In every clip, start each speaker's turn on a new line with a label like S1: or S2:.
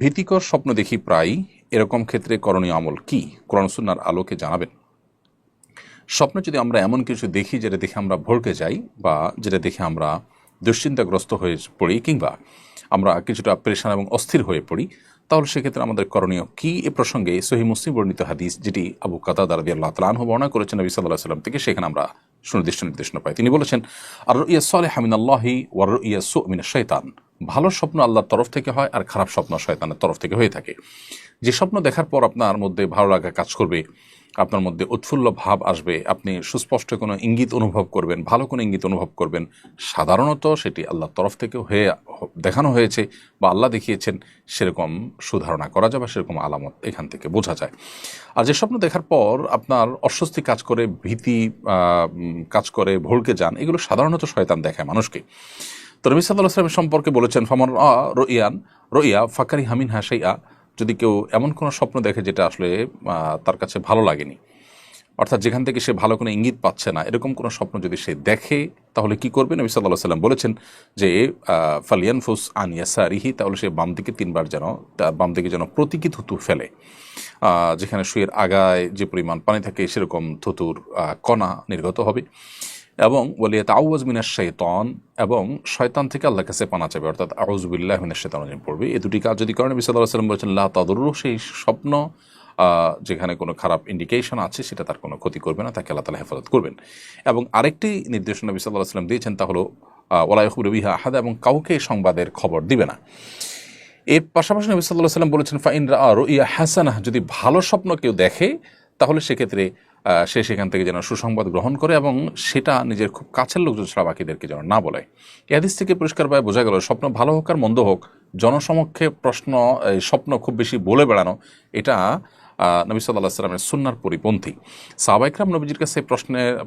S1: ভীতিকর স্বপ্ন দেখি প্রায়, এরকম ক্ষেত্রে করণীয় আমল কি? কোরআন সুন্নাহর আলোকে জানাবেন। স্বপ্নে যদি আমরা এমন কিছু দেখি যেটা দেখে আমরা ভড়কে যাই, বা যেটা দেখে আমরা দুশ্চিন্তাগ্রস্ত হয়ে পড়ি, কিংবা আমরা কিছুটা পেরেশান এবং অস্থির হয়ে পড়ি, তাহলে সেক্ষেত্রে আমাদের করণীয় কি? এ প্রসঙ্গে সহিহ মুসলিম বর্ণিত হাদিস, যেটি আবু কাতাদা রাদিয়াল্লাহু তাআলা আনহু বর্ণনা করেছেন নবী সাল্লাল্লাহু আলাইহি ওয়াসাল্লাম থেকে, সেখানে আমরা সুনির্দিষ্ট নির্দেশনা পাই। তিনি বলেছেন, আর রুইয়া সালিহা মিনাল্লাহি ওয়া রুইয়া সু মিনাশ শাইতান। ভালো স্বপ্ন আল্লাহর তরফ থেকে হয়, আর খারাপ স্বপ্ন শয়তানের তরফ থেকে হয়ে থাকে। যে স্বপ্ন দেখার পর আপনার মধ্যে ভালো লাগা কাজ করবে, আপনার মধ্যে উৎফুল্ল ভাব আসবে, আপনি সুস্পষ্ট কোনো ইঙ্গিত অনুভব করবেন, ভালো কোনো ইঙ্গিত অনুভব করবেন, সাধারণত সেটি আল্লাহর তরফ থেকে দেখানো হয়েছে বা আল্লাহ দেখিয়েছেন, সেরকম সুধারণা করা যায় বা সেরকম আলামত এখান থেকে বোঝা যায়। আর যে স্বপ্ন দেখার পর আপনার অস্বস্তি কাজ করে, ভীতি কাজ করে, ভড়কে যান, এগুলো সাধারণত শয়তান দেখায় মানুষকে। তো নবী সাল্লাল্লাহু আলাইহি ওয়াসাল্লাম সম্পর্কে বলেছেন, ফামান রুইয়া ফাকারি হামিন হাসাইয়া। যদি কেউ এমন কোনো স্বপ্ন দেখে যেটা আসলে তার কাছে ভালো লাগেনি, অর্থাৎ যেখান থেকে সে ভালো কোনো ইঙ্গিত পাচ্ছে না, এরকম কোনো স্বপ্ন যদি সে দেখে, তাহলে কি করবে? নবী সাল্লাল্লাহু আলাইহি ওয়াসাল্লাম বলেছেন যে ফালিয়ানফুস আন ইয়াসারিহি, তাহলে সে বাম দিকে তিনবার যেন, বাম দিকে যেন প্রতীকী থুতু ফেলে। যেখানে শুয়ের আগায় যে পরিমাণ পানি থাকে সেরকম থুতুর কণা নির্গত হবে। এবং বলিয়া তাওয়াজ মিনাশ শাইতান, এবং শয়তান থেকে আল্লাহর কাছে পানা চাবে, অর্থাৎ আউযু বিল্লাহি মিনাশ শাইতানির রাজিম পড়বে। এই দুটি কাজ যদি করেন, নবী সাল্লাল্লাহু আলাইহি ওয়াসাল্লাম বলেছেন লা তাদুররু, সেই স্বপ্ন যেখানে কোনো খারাপ ইন্ডিকেশন আছে সেটা তার কোনো ক্ষতি করবে না, তাকে আল্লাহ তাআলা হেফাজত করবেন। এবং আরেকটি নির্দেশনা নবী সাল্লাল্লাহু আলাইহি ওয়াসাল্লাম দিয়েছেন, তা হলো ওয়ালা ইয়াখবিরু বিহা আহাদা, এবং কাউকে সংবাদের খবর দিবে না। এর পাশাপাশি নবী সাল্লাল্লাহু আলাইহি ওয়াসাল্লাম বলেছেন, ফাইন রাআ রুইয়া হাসানাহ, যদি ভালো স্বপ্ন কেউ দেখে, তাহলে সেক্ষেত্রে সে সেখান থেকে যেন সুসংবাদ গ্রহণ করে, এবং সেটা নিজের খুব কাছের লোকজন ছাড়া বাকিদেরকে যেন না বলে। এই হাদিস থেকে পরিষ্কারভাবে বোঝা গেল, স্বপ্ন ভালো হোক আর মন্দ হোক, জনসমক্ষে স্বপ্ন খুব বেশি বলে বেড়ানো, এটা নবী সাল্লাল্লাহু আলাইহি ওয়াসাল্লামের সুন্নাহর পরিপন্থী। সাহাবা ইকরাম নবীজির কাছে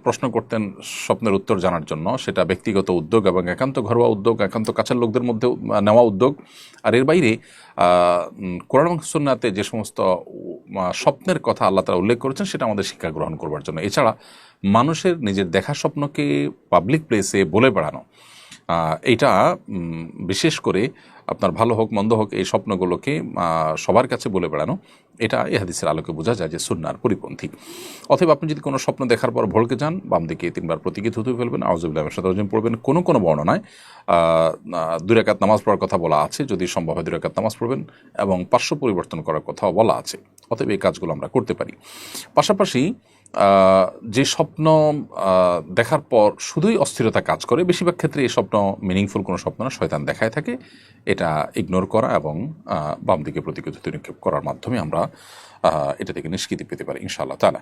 S1: প্রশ্ন করতেন স্বপ্নের উত্তর জানার জন্য। সেটা ব্যক্তিগত উদ্যোগ এবং একান্ত ঘরোয়া উদ্যোগ, একান্ত কাছের লোকদের মধ্যে নেওয়া উদ্যোগ। আর এর বাইরে কোরআন এবং সুন্নাহতে যে সমস্ত স্বপ্নের কথা আল্লাহ তাআলা উল্লেখ করেছেন, সেটা আমাদের শিক্ষা গ্রহণ করবার জন্য। এছাড়া মানুষের নিজের দেখা স্বপ্নকে পাবলিক প্লেসে বলে বেড়ানো, এইটা বিশেষ করে আপনার ভালো হোক মন্দ হোক, এই স্বপ্নগুলোকে সবার কাছে বলে বেড়ানো, এটা এই হাদিসের আলোকে বোঝা যায় যে সুন্নাহর পরিপন্থী। অথবা আপনি যদি কোনো স্বপ্ন দেখার পর ভড়কে যান, বাম দিকে তিনবার প্রতীকী থুতু ফেলবেন, আউযু বিল্লাহি মিনাশ শাইতানির রাজিম পড়বেন। কোনো বর্ণনায় 2 রাকাত নামাজ পড়ার কথা বলা আছে, যদি সম্ভব হয় 2 রাকাত নামাজ পড়বেন, এবং পার্শ্ব পরিবর্তন করার কথাও বলা আছে। অতএব এই কাজগুলো আমরা করতে পারি। পাশাপাশি যে স্বপ্ন দেখার পর শুধুই অস্থিরতা কাজ করে, বেশিরভাগ ক্ষেত্রে এই স্বপ্ন মিনিংফুল কোনো স্বপ্ন না, শয়তান দেখায় থাকে, এটা ইগনোর করা এবং বাম দিকে প্রতিক্রিয়া নিক্ষেপ করার মাধ্যমে আমরা এটা থেকে নিষ্কৃতি পেতে পারি ইনশাআল্লাহ তাআলা।